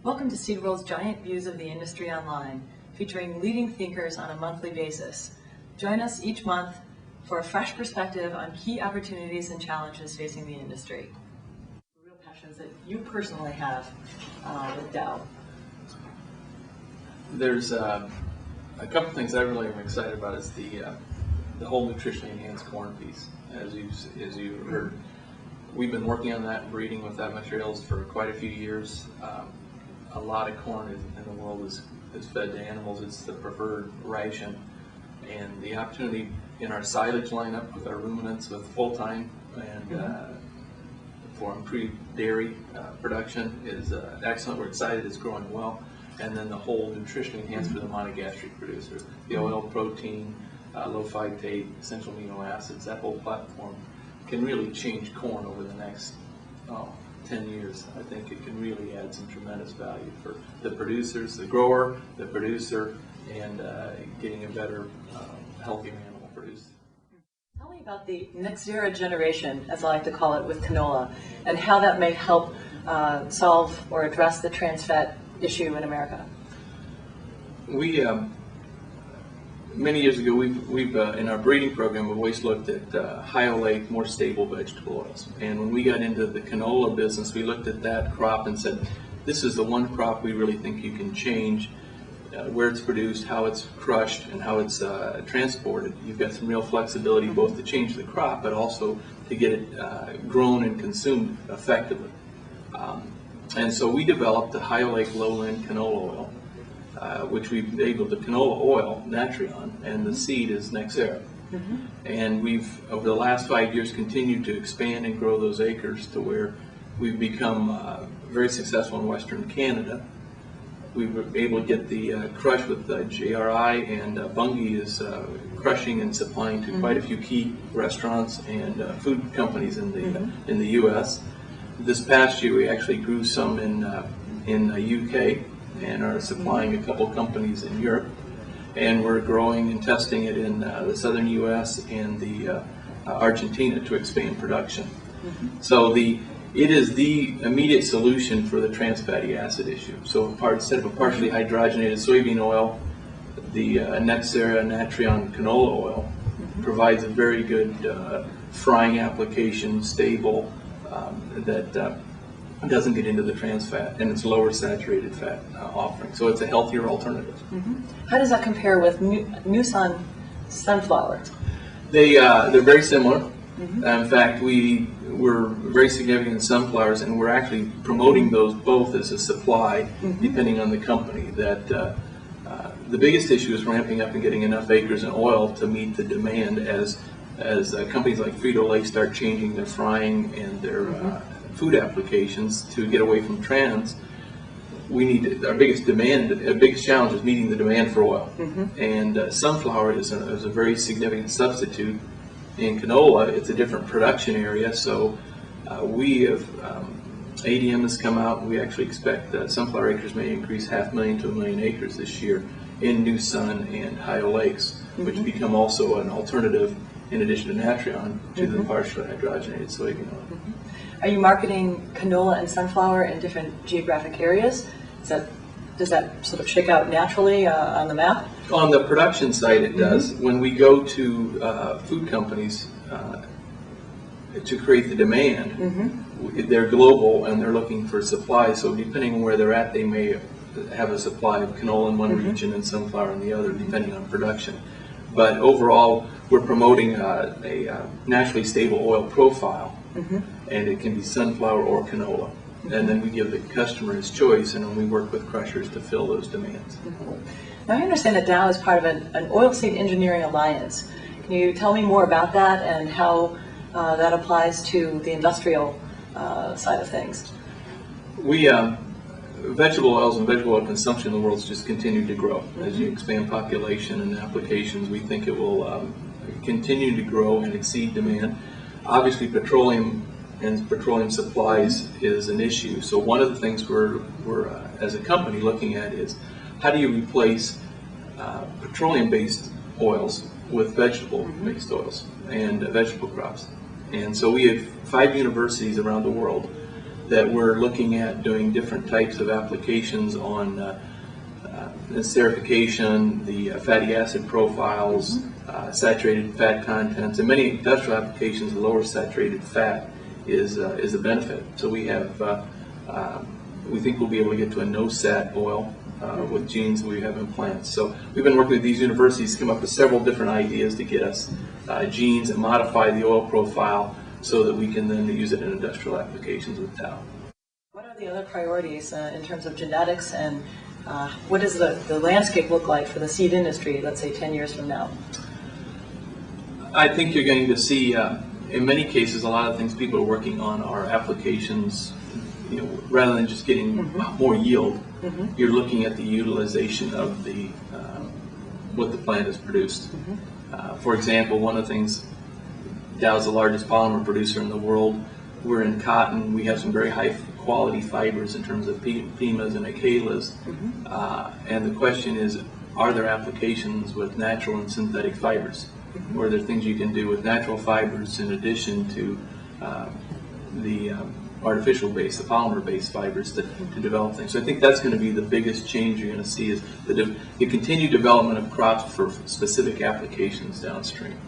Welcome to Seedworld's Giant Views of the Industry Online, featuring leading thinkers on a monthly basis. Join us each month for a fresh perspective on key opportunities and challenges facing the industry. The real passions that you personally have with Dow. There's a couple things I really am excited about. Is the whole nutritionally enhanced corn piece. As you heard, we've been working on that and breeding with that materials for quite a few years. A lot of corn in the world is fed to animals. It's the preferred ration, and the opportunity in our silage lineup with our ruminants with full-time and for improved dairy production is excellent. We're excited. It's growing well. And then the whole nutritionally enhanced for the monogastric producers, the oil, protein, low phytate, essential amino acids. That whole platform can really change corn over the next 10 years. I think it can really add some tremendous value for the producers, the grower, the producer, and getting a better, healthier animal produced. Tell me about the next era generation, as I like to call it, with canola, and how that may help solve or address the trans fat issue in America. We many years ago, we've in our breeding program, we've always looked at high oleic, more stable vegetable oils. And when we got into the canola business, we looked at that crop and said, this is the one crop we really think you can change where it's produced, how it's crushed, and how it's transported. You've got some real flexibility both to change the crop, but also to get it grown and consumed effectively. And so we developed a high oleic, lowland canola oil, which we've labeled the canola oil, Natrion, and the seed is Nexera. And we've, over the last 5 years, continued to expand and grow those acres to where we've become very successful in Western Canada. We were able to get the crush with JRI, and Bunge is crushing and supplying to quite a few key restaurants and food companies in the U.S. This past year, we actually grew some in the UK and are supplying a couple companies in Europe. And we're growing and testing it in the southern U.S. and the Argentina to expand production. So it is the immediate solution for the trans fatty acid issue. So instead of a partially hydrogenated soybean oil, the Nexera Natrion canola oil provides a very good frying application, stable, that doesn't get into the trans fat, and it's lower saturated fat offering. So it's a healthier alternative. How does that compare with New Sun sunflower? They're very similar. In fact, we're very significant in sunflowers, and we're actually promoting those both as a supply, depending on the company. That the biggest issue is ramping up and getting enough acres in oil to meet the demand as companies like Frito-Lay start changing their frying and their food applications to get away from trans. We need our biggest challenge is meeting the demand for oil, and sunflower is a very significant substitute. In canola, it's a different production area, so we have ADM has come out, and we actually expect that sunflower acres may increase 500,000 to 1 million acres this year in New Sun and high oleics, which become also an alternative in addition to Natrion to the partially hydrogenated soybean oil. Are you marketing canola and sunflower in different geographic areas? Does that sort of shake out naturally on the map? On the production side, it does. When we go to food companies to create the demand, they're global and they're looking for supply. So depending on where they're at, they may have a supply of canola in one region and sunflower in the other, depending on production. But overall, we're promoting a naturally stable oil profile, and it can be sunflower or canola. And then we give the customer his choice, and then we work with crushers to fill those demands. Now, I understand that Dow is part of an oilseed engineering alliance. Can you tell me more about that and how that applies to the industrial side of things? Vegetable oils and vegetable oil consumption in the world has just continued to grow. As you expand population and applications, we think it will continue to grow and exceed demand. Obviously, petroleum and petroleum supplies is an issue. So one of the things we're as a company looking at is how do you replace petroleum-based oils with vegetable-based oils and vegetable crops. And so we have 5 universities around the world that we're looking at doing different types of applications on the esterification, the fatty acid profiles, saturated fat contents, and many industrial applications. Lower saturated fat is a benefit. So we have we think we'll be able to get to a no-sat oil with genes we have in plants. So we've been working with these universities to come up with several different ideas to get us genes and modify the oil profile so that we can then use it in industrial applications with Dow. What are the other priorities in terms of genetics, and what does the landscape look like for the seed industry, let's say 10 years from now? I think you're going to see, in many cases, a lot of things people are working on are applications, rather than just getting more yield, you're looking at the utilization of the what the plant has produced. For example, one of the things, Dow is the largest polymer producer in the world. We're in cotton. We have some very high quality fibers in terms of PIMAs and ACALAs. And the question is, are there applications with natural and synthetic fibers? Or are there things you can do with natural fibers in addition to the artificial base, the polymer-based fibers to develop things? So I think that's going to be the biggest change you're going to see, is the continued development of crops for specific applications downstream.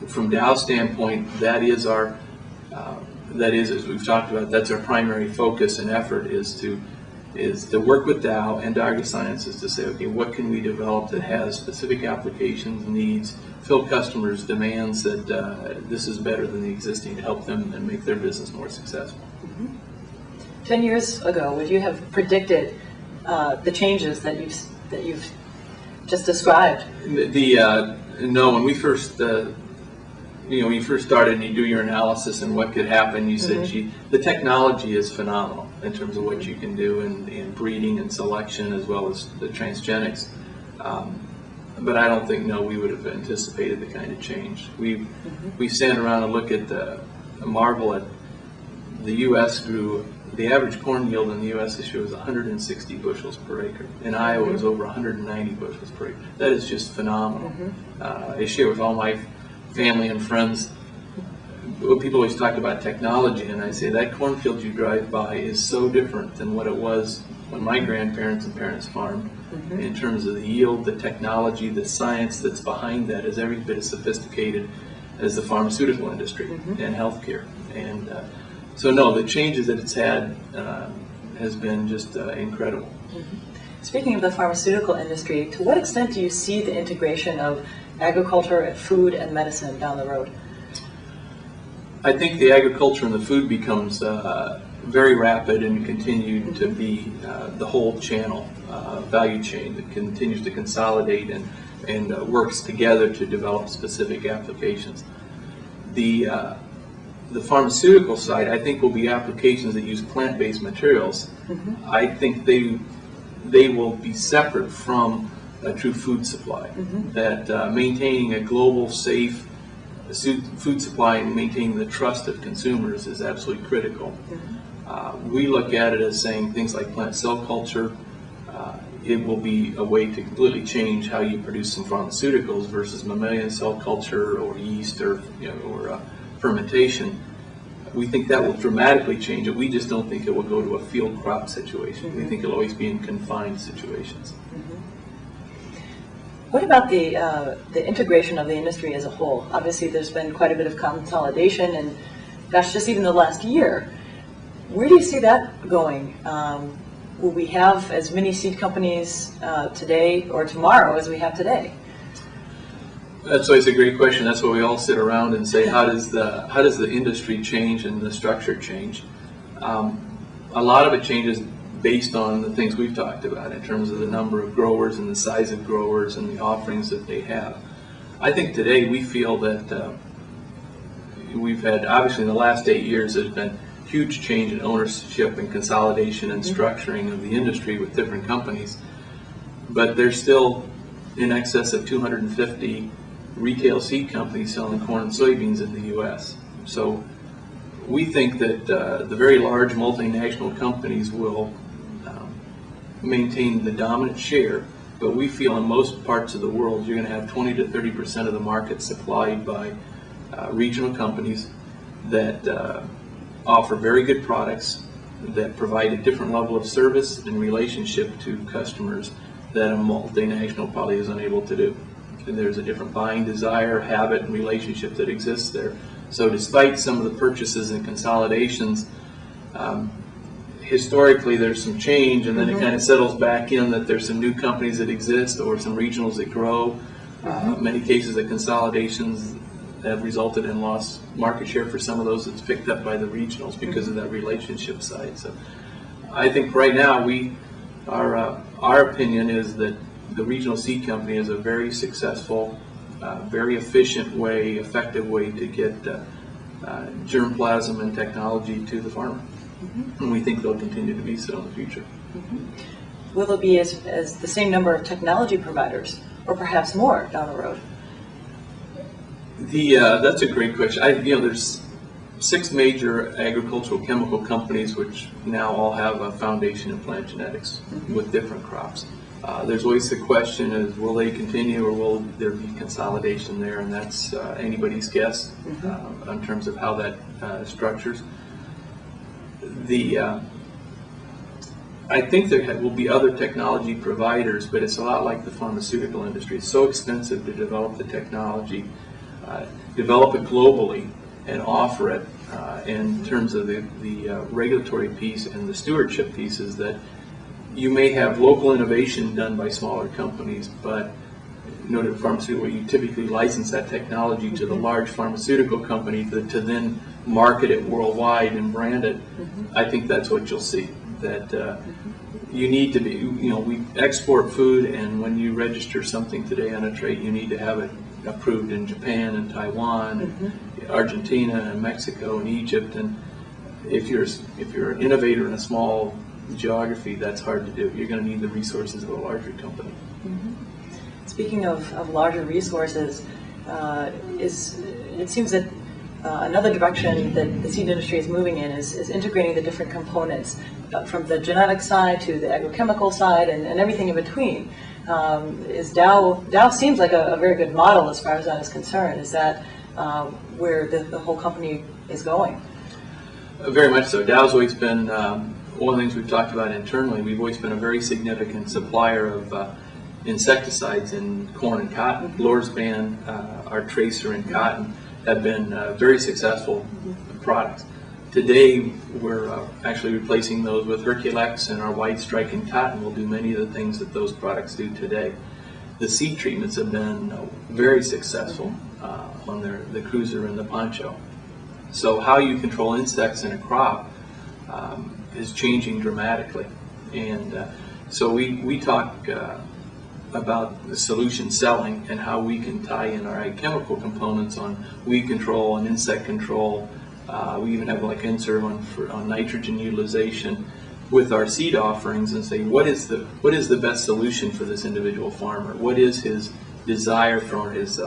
From Dow's standpoint, that is, as we've talked about, that's our primary focus and effort, is to work with Dow and Dow AgroSciences to say, okay, what can we develop that has specific applications, needs, fill customers' demands, that this is better than the existing, to help them and make their business more successful. 10 years ago, would you have predicted the changes that you've just described? No, when we first, when you first started and you do your analysis and what could happen, you said, gee, the technology is phenomenal in terms of what you can do in breeding and selection, as well as the transgenics. But I don't think, we would have anticipated the kind of change. We stand around and look at marvel at the U.S. grew, the average corn yield in the U.S. this year was 160 bushels per acre. In Iowa, it was over 190 bushels per acre. That is just phenomenal. I share with all my family and friends, people always talk about technology, and I say that cornfield you drive by is so different than what it was when my grandparents and parents farmed. In terms of the yield, the technology, the science that's behind that is every bit as sophisticated as the pharmaceutical industry and healthcare. And so no, the changes that it's had has been just incredible. Speaking of the pharmaceutical industry, to what extent do you see the integration of agriculture, food, and medicine down the road? I think the agriculture and the food becomes very rapid and continue to be the whole channel, value chain that continues to consolidate and works together to develop specific applications. The pharmaceutical side, I think, will be applications that use plant-based materials. I think they will be separate from a true food supply. That maintaining a global, safe food supply and maintaining the trust of consumers is absolutely critical. We look at it as saying things like plant cell culture. It will be a way to completely change how you produce some pharmaceuticals versus mammalian cell culture or yeast or fermentation. We think that will dramatically change it. We just don't think it will go to a field crop situation. We think it'll always be in confined situations. What about the integration of the industry as a whole? Obviously, there's been quite a bit of consolidation, and gosh, just even the last year. Where do you see that going? Will we have as many seed companies today or tomorrow as we have today? That's always a great question. That's why we all sit around and say, how does the industry change and the structure change? A lot of it changes based on the things we've talked about in terms of the number of growers and the size of growers and the offerings that they have. I think today we feel that we've had, obviously in the last 8 years, there's been huge change in ownership and consolidation and structuring of the industry with different companies. But there's still in excess of 250 retail seed companies selling corn and soybeans in the U.S. So we think that the very large multinational companies will maintain the dominant share, but we feel in most parts of the world you're going to have 20 to 30% of the market supplied by regional companies that offer very good products that provide a different level of service and relationship to customers that a multinational probably is unable to do. And there's a different buying desire, habit, and relationship that exists there. So despite some of the purchases and consolidations, historically there's some change, and then it kind of settles back in that there's some new companies that exist or some regionals that grow. Many cases of consolidations have resulted in lost market share for some of those that's picked up by the regionals because of that relationship side. So I think right now our opinion is that the regional seed company is a very successful, very efficient way, effective way to get germplasm and technology to the farmer. And we think they'll continue to be so in the future. Will there be as the same number of technology providers, or perhaps more down the road? That's a great question. There's 6 major agricultural chemical companies which now all have a foundation in plant genetics with different crops. There's always the question is, will they continue or will there be consolidation there? And that's anybody's guess in terms of how that structures. I think there will be other technology providers, but it's a lot like the pharmaceutical industry. It's so expensive to develop the technology, develop it globally, and offer it in terms of the regulatory piece and the stewardship pieces that you may have local innovation done by smaller companies, but noted pharmaceutical, you typically license that technology to the large pharmaceutical company to then market it worldwide and brand it. I think that's what you'll see. That you need to be, we export food, and when you register something today on a trait, you need to have it approved in Japan and Taiwan, and Argentina and Mexico and Egypt. And if you're an innovator in a small geography, that's hard to do. You're going to need the resources of a larger company. Speaking of larger resources, it seems that another direction that the seed industry is moving in is integrating the different components from the genetic side to the agrochemical side and everything in between. Dow seems like a very good model as far as that is concerned. Is that where the whole company is going? Very much so. Dow's always been, one of the things we've talked about internally, we've always been a very significant supplier of insecticides in corn and cotton. Lorsban, our tracer in cotton, have been very successful products. Today, we're actually replacing those with Herculex, and our white strike in cotton will do many of the things that those products do today. The seed treatments have been very successful on the cruiser and the poncho. So how you control insects in a crop is changing dramatically. And so we talk about the solution selling and how we can tie in our chemical components on weed control and insect control. We even have like insert on nitrogen utilization with our seed offerings, and say what is the best solution for this individual farmer? What is his desire for his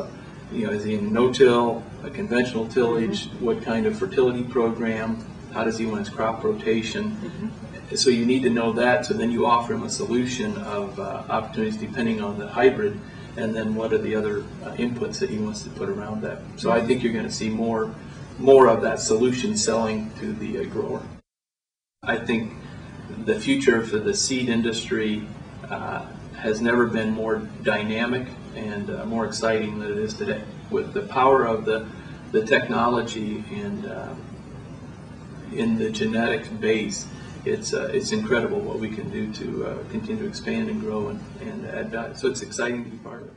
is he in no-till, a conventional tillage? What kind of fertility program? How does he want his crop rotation? So you need to know that, so then you offer him a solution of opportunities depending on the hybrid, and then what are the other inputs that he wants to put around that. So I think you're going to see more of that solution selling to the grower. I think the future for the seed industry has never been more dynamic and more exciting than it is today. With the power of the technology and in the genetics base, it's incredible what we can do to continue to expand and grow and add value. So it's exciting to be part of it.